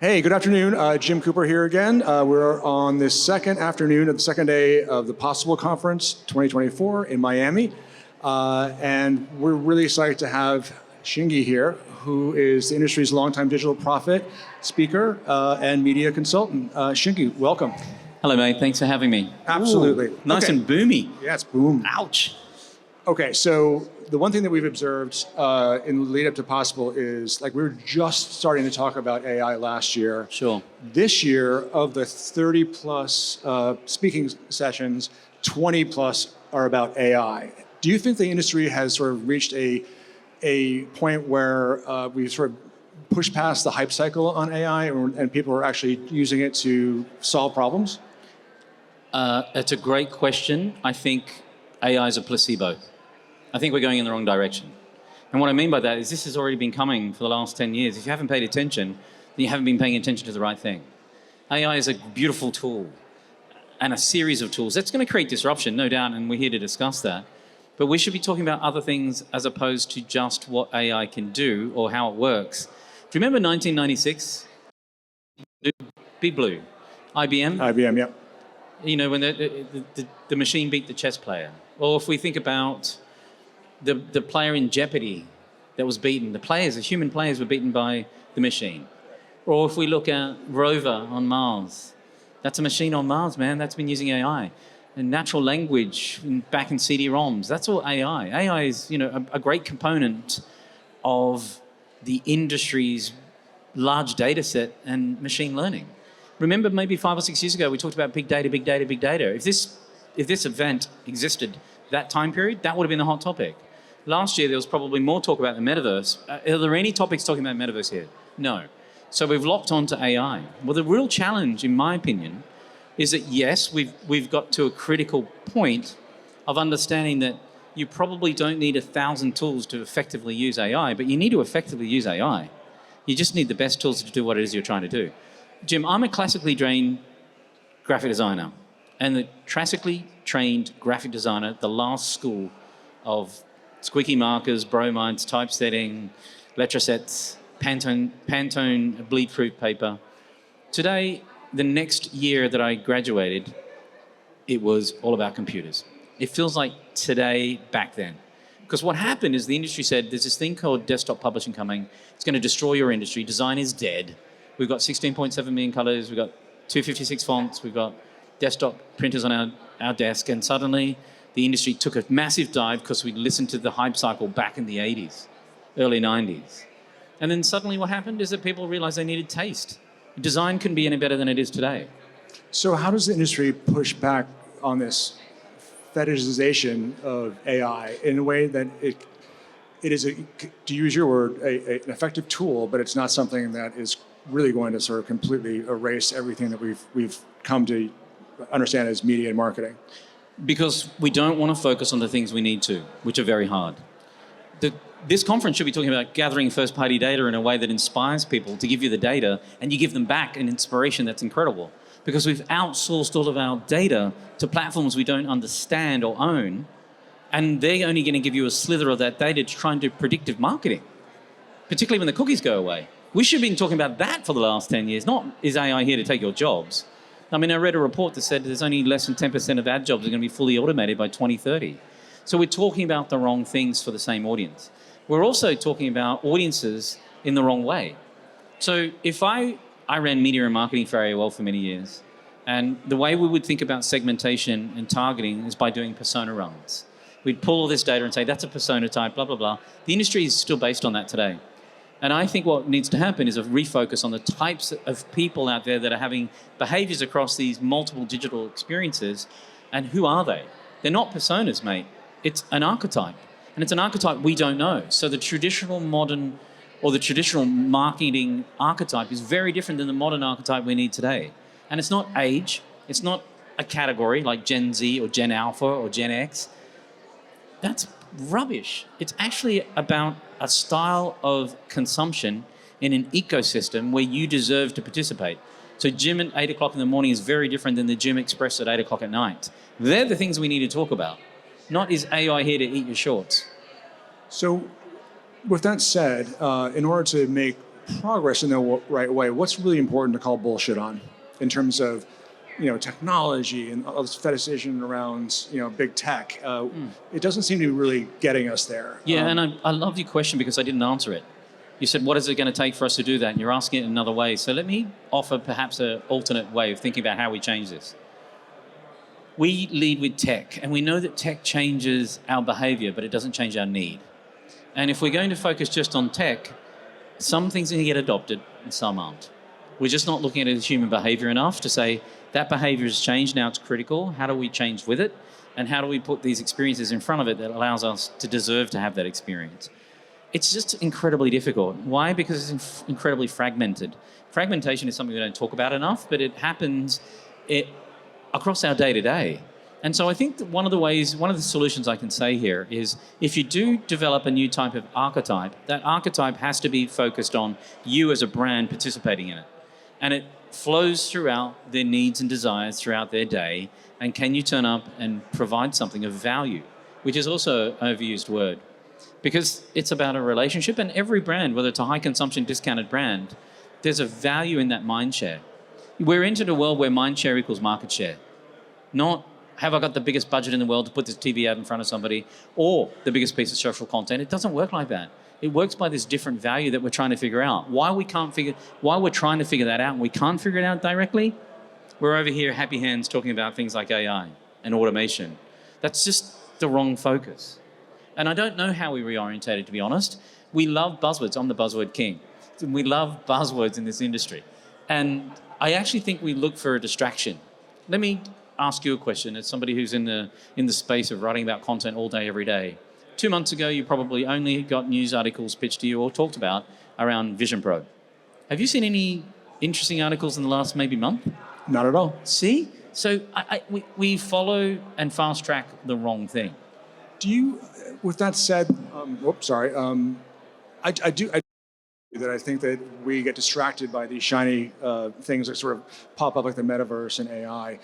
Hey, good afternoon. Jim Cooper here again. We're on this second afternoon of the second day of the Possible Conference 2024 in Miami. And we're really excited to have Shingy here, who is the industry's longtime digital prophet, speaker, and media consultant. Shingy, welcome. Hello, mate. Thanks for having me. Absolutely. Ooh, nice and boomy. Yeah, it's boom. Ouch. Okay, so the one thing that we've observed in the lead up to Possible is, like, we were just starting to talk about AI last year. Sure. This year, of the 30 plus speaking sessions, 20 plus are about AI. Do you think the industry has sort of reached a point where we've sort of pushed past the hype cycle on AI and people are actually using it to solve problems? It's a great question. I think AI is a placebo. I think we're going in the wrong direction. And what I mean by that is this has already been coming for the last 10 years. If you haven't paid attention, then you haven't been paying attention to the right thing. AI is a beautiful tool and a series of tools. That's going to create disruption, no doubt, and we're here to discuss that. But we should be talking about other things as opposed to just what AI can do or how it works. Do you remember 1996? Big Blue, IBM? IBM, yeah. You know, when the machine beat the chess player. Or if we think about the player in Jeopardy that was beaten, the human players were beaten by the machine. Or if we look at Rover on Mars, that's a machine on Mars, man. That's been using AI. And natural language back in CD-ROMs, that's all AI. AI is, you know, a great component of the industry's large data set and machine learning. Remember maybe 5 or 6 years ago, we talked about big data, big data, big data. If this event existed that time period, that would have been the hot topic. Last year, there was probably more talk about the metaverse. Are there any topics talking about metaverse here? No. So we've locked onto AI. Well, the real challenge, in my opinion, is that yes, we've got to a critical point of understanding that you probably don't need 1,000 tools to effectively use AI, but you need to effectively use AI. You just need the best tools to do what it is you're trying to do. Jim, I'm a classically trained graphic designer, and the classically trained graphic designer, the last school of squeaky markers, bromides, typesetting, letter-sets, Pantone bleed-proof paper. Today, the next year that I graduated, it was all about computers. It feels like today back then. Because what happened is the industry said, there's this thing called desktop publishing coming. It's going to destroy your industry. Design is dead. We've got 16.7 million colors. We've got 256 fonts. We've got desktop printers on our desk. And suddenly, the industry took a massive dive because we listened to the hype cycle back in the 80s, early 90s. And then suddenly what happened is that people realized they needed taste. Design couldn't be any better than it is today. So how does the industry push back on this fetishization of AI in a way that it is, to use your word, an effective tool, but it's not something that is really going to sort of completely erase everything that we've come to understand as media and marketing? Because we don't want to focus on the things we need to, which are very hard. This conference should be talking about gathering first-party data in a way that inspires people to give you the data, and you give them back an inspiration that's incredible. Because we've outsourced all of our data to platforms we don't understand or own, and they're only going to give you a slither of that data to try and do predictive marketing, particularly when the cookies go away. We should have been talking about that for the last 10 years, not is AI here to take your jobs. I mean, I read a report that said there's only less than 10% of ad jobs are going to be fully automated by 2030. So we're talking about the wrong things for the same audience. We're also talking about audiences in the wrong way. So if I ran media and marketing for AOL for many years, and the way we would think about segmentation and targeting is by doing persona runs. We'd pull all this data and say, that's a persona type, blah, blah, blah. The industry is still based on that today. And I think what needs to happen is a refocus on the types of people out there that are having behaviors across these multiple digital experiences, and who are they? They're not personas, mate. It's an archetype. And it's an archetype we don't know. So the traditional modern, or the traditional marketing archetype is very different than the modern archetype we need today. And it's not age, it's not a category like Gen Z or Gen Alpha or Gen X. That's rubbish. It's actually about a style of consumption in an ecosystem where you deserve to participate. So Jim at 8 o'clock in the morning is very different than the Jim Express at 8 o'clock at night. They're the things we need to talk about, not is AI here to eat your shorts. So with that said, in order to make progress in the right way, what's really important to call bullshit on in terms of, technology and all this fetishization around, big tech? It doesn't seem to be really getting us there. Yeah, and I love your question because I didn't answer it. You said, what is it going to take for us to do that? And you're asking it in another way. So let me offer perhaps an alternate way of thinking about how we change this. We lead with tech, and we know that tech changes our behavior, but it doesn't change our need. And if we're going to focus just on tech, some things are going to get adopted and some aren't. We're just not looking at it as human behavior enough to say that behavior has changed, now it's critical. How do we change with it? And how do we put these experiences in front of it that allows us to deserve to have that experience? It's just incredibly difficult. Why? Because it's incredibly fragmented. Fragmentation is something we don't talk about enough, but it happens across our day-to-day. And so I think that one of the solutions I can say here is if you do develop a new type of archetype, that archetype has to be focused on you as a brand participating in it. And it flows throughout their needs and desires throughout their day. And can you turn up and provide something of value, which is also an overused word. Because it's about a relationship, and every brand, whether it's a high consumption discounted brand, there's a value in that mind share. We're into a world where mind share equals market share. Not have I got the biggest budget in the world to put this TV out in front of somebody or the biggest piece of social content. It doesn't work like that. It works by this different value that we're trying to figure out. Why we're trying to figure that out and we can't figure it out directly, we're over here happy hands talking about things like AI and automation. That's just the wrong focus. And I don't know how we reorientated, to be honest. We love buzzwords. I'm the buzzword king. We love buzzwords in this industry. And I actually think we look for a distraction. Let me ask you a question as somebody who's in the space of writing about content all day, every day. 2 months ago, you probably only got news articles pitched to you or talked about around Vision Pro. Have you seen any interesting articles in the last maybe month? Not at all. See? So we follow and fast track the wrong thing. Do you, with that said, I do that I think that we get distracted by these shiny things that sort of pop up like the metaverse and AI.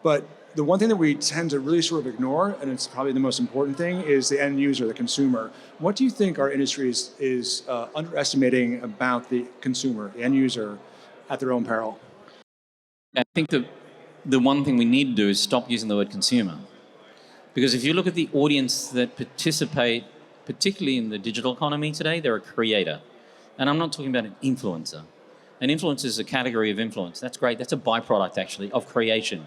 But the one thing that we tend to really sort of ignore, and it's probably the most important thing, is the end user, the consumer. What do you think our industry is underestimating about the consumer, the end user, at their own peril? I think the one thing we need to do is stop using the word consumer. Because if you look at the audience that participate, particularly in the digital economy today, they're a creator. And I'm not talking about an influencer. An influencer is a category of influence. That's great. That's a byproduct, actually, of creation.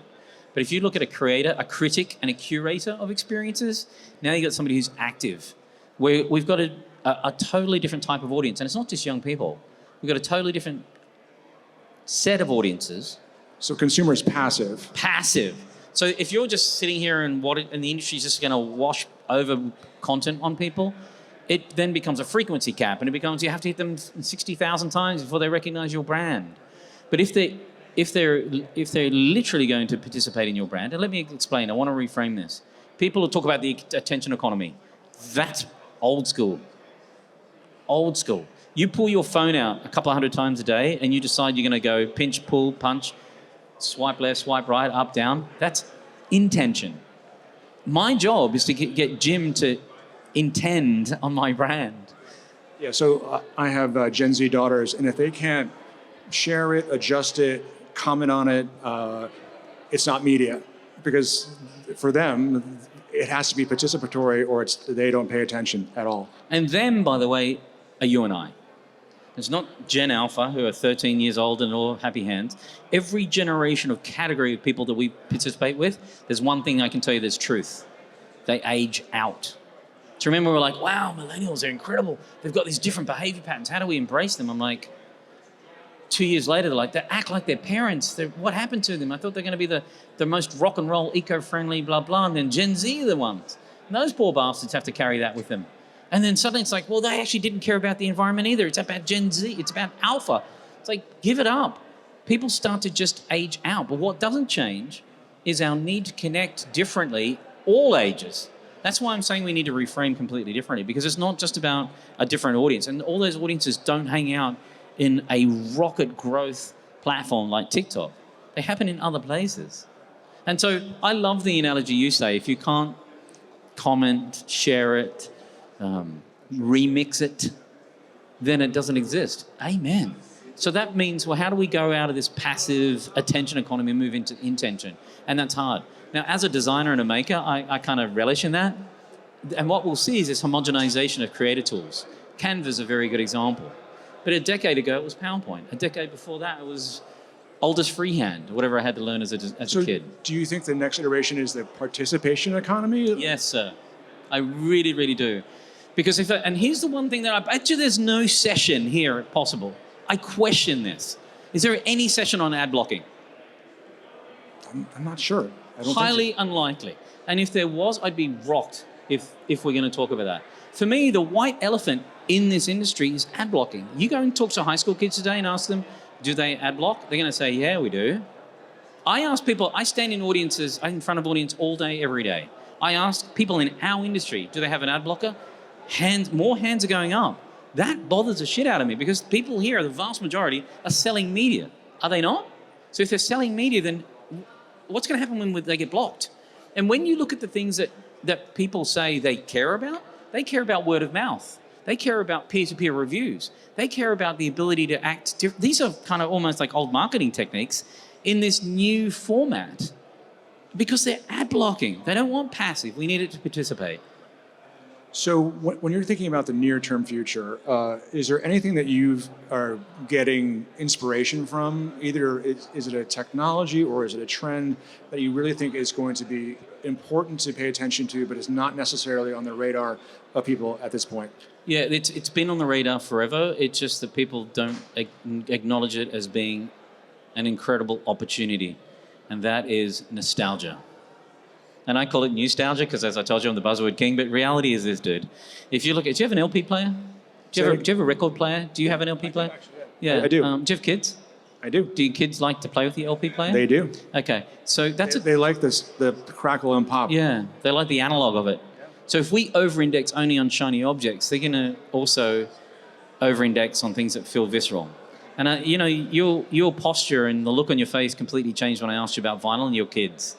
But if you look at a creator, a critic, and a curator of experiences, now you've got somebody who's active. We've got a totally different type of audience. And it's not just young people. We've got a totally different set of audiences. So consumer is passive. Passive. So if you're just sitting here and the industry is just going to wash over content on people, it then becomes a frequency cap, and it becomes you have to hit them 60,000 times before they recognize your brand. But if they're literally going to participate in your brand, and let me explain, I want to reframe this. People will talk about the attention economy. That's old school. Old school. You pull your phone out a couple of hundred times a day and you decide you're going to go pinch, pull, punch, swipe left, swipe right, up, down. That's intention. My job is to get Jim to intend on my brand. Yeah, so I have Gen Z daughters, and if they can't share it, adjust it, comment on it, it's not media. Because for them, it has to be participatory or they don't pay attention at all. And them, by the way, are you and I. It's not Gen Alpha, who are 13 years old and all happy hands. Every generation of category of people that we participate with, there's one thing I can tell you that's truth. They age out. So remember, we're like, wow, millennials are incredible. They've got these different behavior patterns. How do we embrace them? I'm like, 2 years later, they're like, they act like their parents. What happened to them? I thought they're going to be the most rock and roll, eco-friendly, blah, blah. And then Gen Z are the ones. And those poor bastards have to carry that with them. And then suddenly it's like, well, they actually didn't care about the environment either. It's about Gen Z. It's about Alpha. It's like, give it up. People start to just age out. But what doesn't change is our need to connect differently, all ages. That's why I'm saying we need to reframe completely differently, because it's not just about a different audience. And all those audiences don't hang out in a rocket growth platform like TikTok. They happen in other places. And so I love the analogy you say, if you can't comment, share it, remix it, then it doesn't exist. Amen. So that means, well, how do we go out of this passive attention economy and move into intention? And that's hard. Now, as a designer and a maker, I kind of relish in that. And what we'll see is this homogenization of creator tools. Canva is a very good example. But a decade ago, it was PowerPoint. A decade before that, it was oldest freehand, whatever I had to learn as a kid. Do you think the next iteration is the participation economy? Yes, sir. I really, really do. Because and here's the one thing that I bet you there's no session here possible. I question this. Is there any session on ad blocking? I'm not sure. I don't Highly think so. unlikely. And if there was, I'd be rocked if we're going to talk about that. For me, the white elephant in this industry is ad blocking. You go and talk to high school kids today and ask them, do they ad block? They're going to say, yeah, we do. I ask people, I stand in audiences, in front of audience all day, every day. I ask people in our industry, do they have an ad blocker? More hands are going up. That bothers the shit out of me because people here, the vast majority, are selling media. Are they not? So if they're selling media, then what's going to happen when they get blocked? And when you look at the things that people say they care about word of mouth. They care about peer-to-peer reviews. They care about the ability to act. These are kind of almost like old marketing techniques in this new format because they're ad blocking. They don't want passive. We need it to participate. So when you're thinking about the near-term future, is there anything that you are getting inspiration from? Either is it a technology or is it a trend that you really think is going to be important to pay attention to, but is not necessarily on the radar of people at this point? Yeah, it's been on the radar forever. It's just that people don't acknowledge it as being an incredible opportunity, and that is nostalgia. And I call it nostalgia because, as I told you, I'm the buzzword king. But reality is this, dude. If you look at, do you have an LP player? Do you have a record player? Do you have an LP player? Yeah, I do. Do you have kids? I do. Do your kids like to play with the LP player? They do. Okay, so that's they like the crackle and pop. Yeah, they like the analog of it. So if we over-index only on shiny objects, they're going to also over-index on things that feel visceral. And you know, your posture and the look on your face completely changed when I asked you about vinyl and your kids.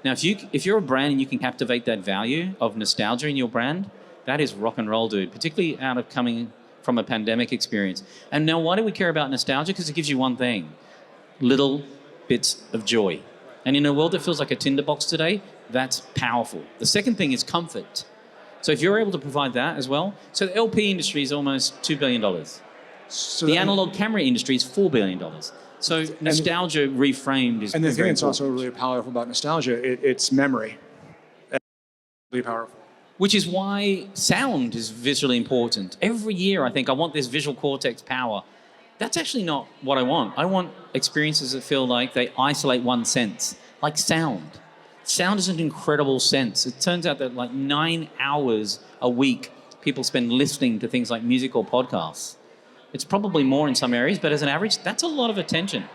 Now, if you're a brand and you can captivate that value of nostalgia in your brand, that is rock and roll, dude, particularly out of coming from a pandemic experience. And now, why do we care about nostalgia? Because it gives you one thing, little bits of joy. And in a world that feels like a tinderbox today, that's powerful. The second thing is comfort. So if you're able to provide that as well, so the LP industry is almost $2 billion. So the analog camera industry is $4 billion. So nostalgia reframed is and the very thing that's important. also really powerful about nostalgia, it's memory. Really powerful. Which is why sound is visually important. Every year I think I want this visual cortex power. That's actually not what I want. I want experiences that feel like they isolate one sense, like sound. Sound is an incredible sense. It turns out that like 9 hours a week people spend listening to things like music or podcasts. It's probably more in some areas, but as an average, that's a lot of attention.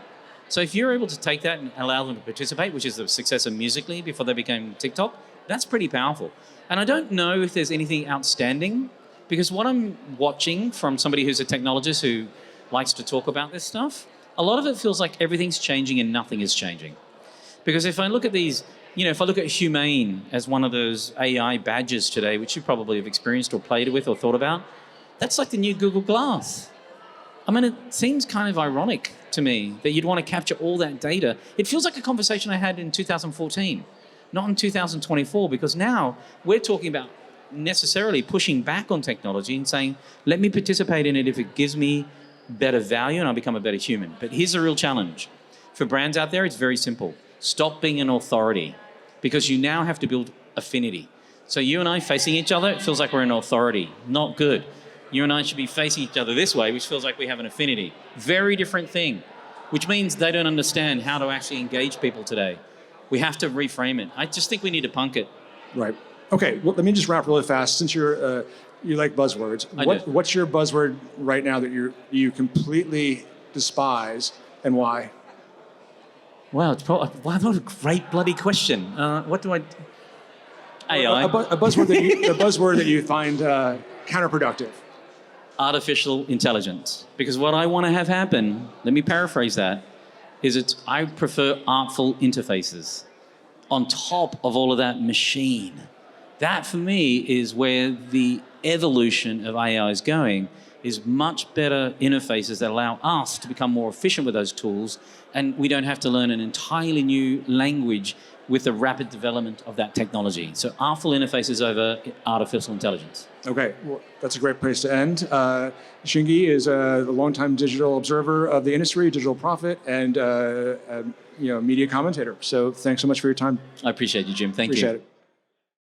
So if you're able to take that and allow them to participate, which is the success of Musical.ly before they became TikTok, that's pretty powerful. And I don't know if there's anything outstanding, because what I'm watching from somebody who's a technologist who likes to talk about this stuff, a lot of it feels like everything's changing and nothing is changing. Because if I look at these, if I look at Humane as one of those AI badges today, which you probably have experienced or played with or thought about, that's like the new Google Glass. I mean, it seems kind of ironic to me that you'd want to capture all that data. It feels like a conversation I had in 2014, not in 2024, because now we're talking about necessarily pushing back on technology and saying, let me participate in it if it gives me better value and I become a better human. But here's the real challenge. For brands out there, it's very simple. Stop being an authority, because you now have to build affinity. So you and I facing each other, it feels like we're an authority. Not good. You and I should be facing each other this way, which feels like we have an affinity. Very different thing, which means they don't understand how to actually engage people today. We have to reframe it. I just think we need to punk it. Right. Okay, well, let me just wrap really fast. Since you like buzzwords, what's your buzzword right now that you completely despise, and why? Wow, what a great bloody question. What do I... AI. A buzzword that you find counterproductive. Artificial intelligence. Because what I want to have happen, let me paraphrase that, is I prefer artful interfaces on top of all of that machine. That for me is where the evolution of AI is going, is much better interfaces that allow us to become more efficient with those tools, and we don't have to learn an entirely new language with the rapid development of that technology. So artful interfaces over artificial intelligence. Okay, well, that's a great place to end. Shingy is a longtime digital observer of the industry, digital prophet, and media commentator. So thanks so much for your time. I appreciate you, Jim. Thank you. Appreciate it.